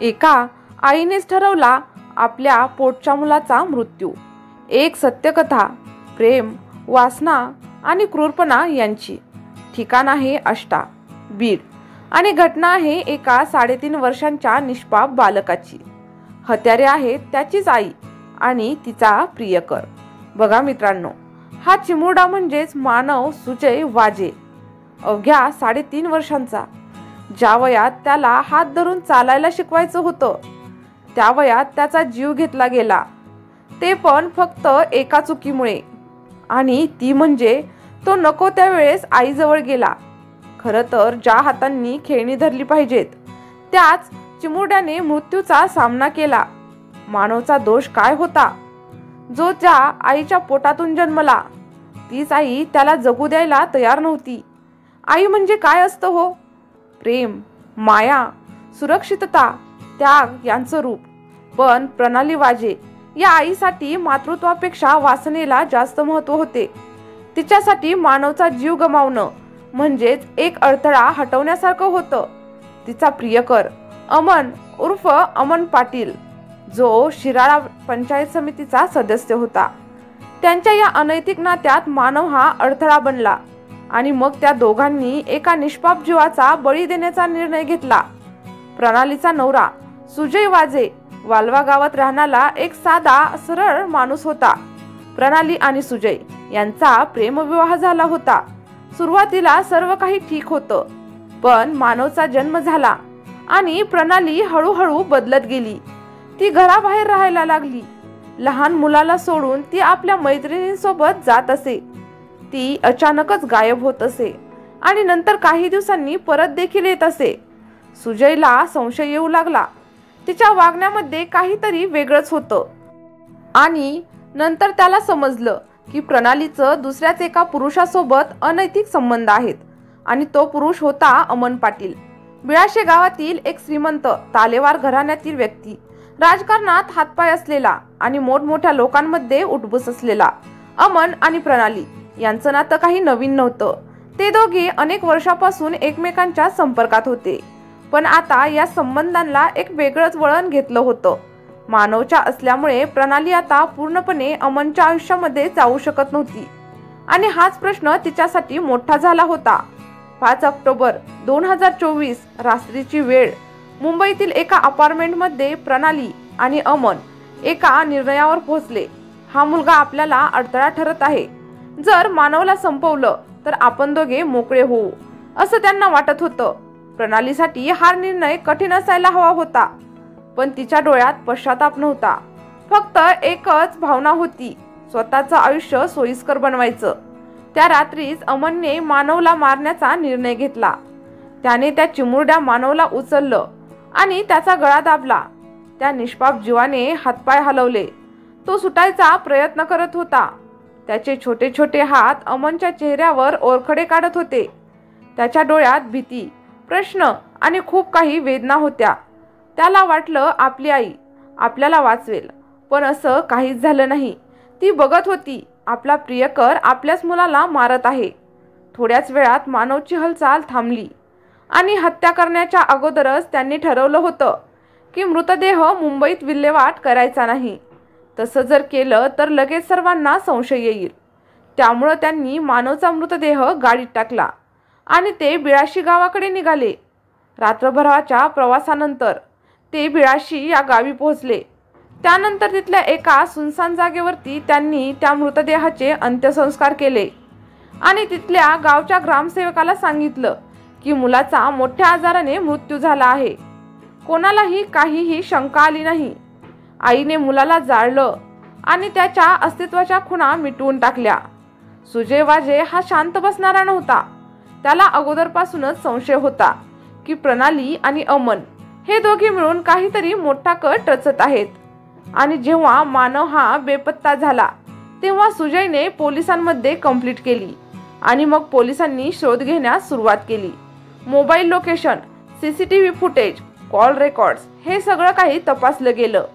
एका आईनेच ठरवला आपल्या पोटच्या मुलाचा मृत्यू। एक सत्यकथा, प्रेम, वासना आणि क्रूरपणा यांची। ठिकाण आहे आष्टा, बीड आणि घटना आहे एका 3.5 वर्षांच्या निष्पाप बालकाची। हत्यारे आहेत त्याचीच आई आणि तिचा प्रियकर। बघा मित्रांनो, हा चिमुरडा म्हणजेच मानव सुजय वाजे, अवघ्या 3.5 वर्षांचा। ज्या वयात त्याला हात धरून चालायला शिकवायचं होतं त्या वयात त्याचा जीव घेतला गेला, ते पण फक्त एका चुकीमुळे, आणि ती म्हणजे तो नको त्या वेळेस आईजवळ गेला। खरं तर ज्या हातांनी खेळणी धरली पाहिजेत त्याच चिमुरड्याने मृत्यूचा सामना केला। मानवचा दोष काय होता? जो ज्या आईच्या पोटातून जन्मला तीच आई त्याला जगू द्यायला तयार नव्हती। आई म्हणजे काय असतं हो? प्रेम, माया, सुरक्षितता, त्याग यांचं रूप। पण प्रणाली वाजे या आईसाठी मातृत्वापेक्षा वासनेला जास्त महत्त्व होते। तिच्यासाठी मानवचा जीव गमावणं म्हणजेच एक अडथळा हटवण्यासारखं होतं। तिचा प्रियकर अमन उर्फ अमन पाटील, जो शिराळा पंचायत समितीचा सदस्य होता, त्यांच्या या अनैतिक नात्यात मानव हा अडथळा बनला आणि मग त्या दोघांनी एका निष्पाप जीवाचा बळी देण्याचा निर्णय घेतला। प्रणालीचा नवरा सुजय वाजे वालवा गावात राहणारा एक साधा सरळ माणूस होता। प्रणाली आणि सुजय यांचा प्रेमविवाह झाला होता। सुरुवातीला सर्व काही ठीक होतं, पण मानवचा जन्म झाला आणि प्रणाली हळूहळू बदलत गेली। ती घराबाहेर राहायला लागली। लहान मुलाला सोडून ती आपल्या मैत्रिणींसोबत जात असे। ती अचानकच गायब होत असे आणि नंतर काही दिवसांनी परत देखील येत असे। सुजयला संशय येऊ लागला, तिच्या वागण्यामध्ये काहीतरी वेगळंच होतं। आणि नंतर त्याला समजलं की प्रणालीचं दुसऱ्याच एका पुरुषासोबत अनैतिक संबंध आहेत आणि तो पुरुष होता अमन पाटील, बिळाशे गावातील एक श्रीमंत तालेवार घराण्यातील व्यक्ती, राजकारणात हातपाय असलेला आणि मोठमोठ्या लोकांमध्ये उठबूस असलेला। अमन आणि प्रणाली यांचं नातं काही नवीन नव्हतं। ते दोघे अनेक वर्षापासून एकमेकांच्या संपर्कात होते, पण आता या संबंधांना एक वेगळंच वळण घेतलं होतं। मानवच्या असल्यामुळे प्रणाली आता पूर्णपणे अमनच्या आयुष्यामध्ये जाऊ शकत नव्हती आणि हाच प्रश्न तिच्यासाठी मोठा झाला होता। 5 ऑक्टोबर 2024 रात्रीची वेळ, मुंबईतील एका अपार्टमेंटमध्ये प्रणाली आणि अमन एका निर्णयावर पोहोचले। हा मुलगा आपल्याला अडथळा ठरत आहे। जर मानवला संपवलं तर आपण दोघे मोकळे होऊ, असं त्यांना वाटत होतं। प्रणालीसाठी हा निर्णय कठीण असायला हवा होता, पण तिच्या डोळ्यात पश्चाताप नव्हता। फक्त एकच भावना होती, स्वतःचं आयुष्य सोयीस्कर बनवायचं। त्या रात्रीच अमनने मानवला मारण्याचा निर्णय घेतला। त्याने त्या चिमुरड्या मानवला उचललं आणि त्याचा गळा दाबला। त्या निष्पाप जीवाने हातपाय हलवले। तो सुटायचा प्रयत्न करत होता। त्याचे छोटे छोटे हात अमनच्या चेहऱ्यावर ओरखडे काढत होते। त्याच्या डोळ्यात भीती, प्रश्न आणि खूप काही वेदना होत्या। त्याला वाटलं आपली आई आपल्याला वाचवेल, पण असं काहीच झालं नाही। ती बघत होती आपला प्रियकर आपल्याच मुलाला मारत आहे। थोड्याच वेळात मानवची हालचाल थांबली आणि हत्या करण्याच्या अगोदरच त्यांनी ठरवलं होतं की मृतदेह मुंबईत विल्हेवाट करायचा नाही। तसं जर केलं तर लगेच सर्वांना संशय येईल। त्यामुळे त्यांनी मानवचा मृतदेह गाडीत टाकला आणि ते बिळाशी गावाकडे निघाले। रात्रभराच्या प्रवासानंतर ते बिळाशी या गावी पोहोचले। त्यानंतर तिथल्या एका सुनसान जागेवरती त्यांनी त्या मृतदेहाचे अंत्यसंस्कार केले आणि तिथल्या गावच्या ग्रामसेवकाला सांगितलं की मुलाचा मोठ्या आजाराने मृत्यू झाला आहे। कोणालाही काहीही शंका आली नाही। आईने मुलाला जाळलं आणि त्याच्या अस्तित्वाच्या खुणा मिटवून टाकल्या। सुजय वाजे हा शांत बसणारा नव्हता। त्याला अगोदरपासूनच संशय होता की प्रणाली आणि अमन हे दोघे मिळून काहीतरी मोठा कट रचत आहेत। आणि जेव्हा मानव हा बेपत्ता झाला तेव्हा सुजयने पोलिसांमध्ये कंप्लीट केली आणि मग पोलिसांनी शोध घेण्यास सुरुवात केली। Mobile location, CCTV footage, call records हे सगळं काही तपासलं गेलं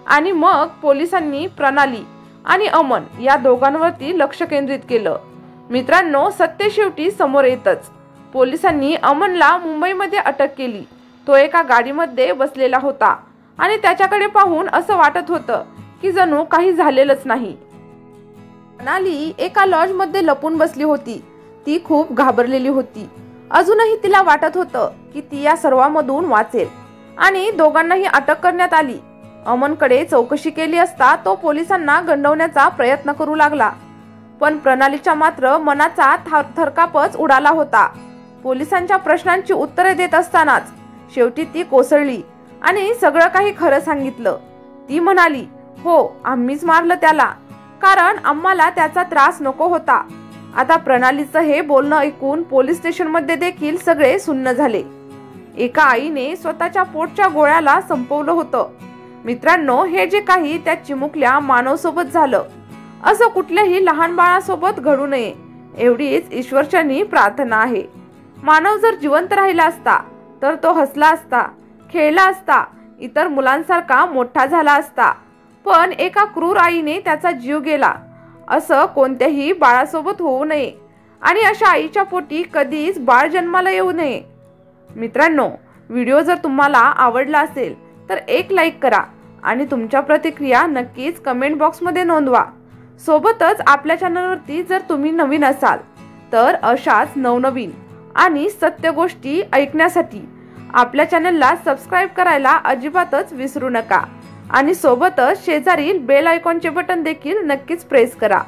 आणि मग पोलिसांनी प्रणाली आणि अमन या दोघांवरती लक्ष केंद्रित केलं। मित्रांनो, सत्य शेवटी समोर येतच। पोलिसांनी अमनला मुंबईमध्ये अटक केली। तो एका गाडीमध्ये बसलेला होता आणि त्याच्याकडे पाहून असं वाटत होतं की जणू काही झालेलंच नाही. प्रणाली एका लॉजमध्ये लपून बसली होती. ती खूप घाबरलेली होती. अजूनही तिला वाटत होतं की ती या सर्वांमधून वाचेल आणि दोघांनाही अटक करण्यात आली. अमनकडे चौकशी केली असता तो पोलिसांना गंडवण्याचा प्रयत्न करू लागला, पण प्रणालीच्या मात्र मनाचा थरकापच उडाला होता. पोलिसांच्या प्रश्नांची उत्तरे देत असतानाच शेवटी ती कोसळली आणि सगळं काही खरं सांगितलं. ती म्हणाली, हो, आम्हीच मारलं त्याला, कारण आम्हाला त्याचा त्रास नको होता. आता प्रणालीचं हे बोलणं ऐकून पोलीस स्टेशनमध्ये देखील सगळे सुन्न झाले. एका आईने स्वतःच्या पोटच्या गोळ्याला संपवलं होतं. मित्रांनो, हे जे काही त्या चिमुकल्या मानवसोबत झालं, असं कुठल्याही लहान बाळासोबत घडू नये एवढीच ईश्वरचरणी प्रार्थना आहे. मानव जर जिवंत राहिला असता तर तो हसला असता, खेळला असता, इतर मुलांसारखा मोठा झाला असता. पण एका क्रूर आईने त्याचा जीव गेला. असं कोणत्याही बाळासोबत होऊ नये आणि अशा आईच्या पोटी कधीच बाळ जन्माला येऊ नये. मित्रांनो, व्हिडिओ जर तुम्हाला आवडला असेल तर एक लाईक करा आणि तुमच्या प्रतिक्रिया नक्कीच कमेंट बॉक्समध्ये नोंदवा. सोबतच आपल्या चॅनलवरती जर तुम्ही नवीन असाल तर अशाच नवनवीन आणि सत्य गोष्टी ऐकण्यासाठी आपल्या चॅनलला सबस्क्राईब करायला अजिबातच विसरू नका आणि सोबतच शेजारील बेल आयकॉनचे बटन देखील नक्कीच प्रेस करा.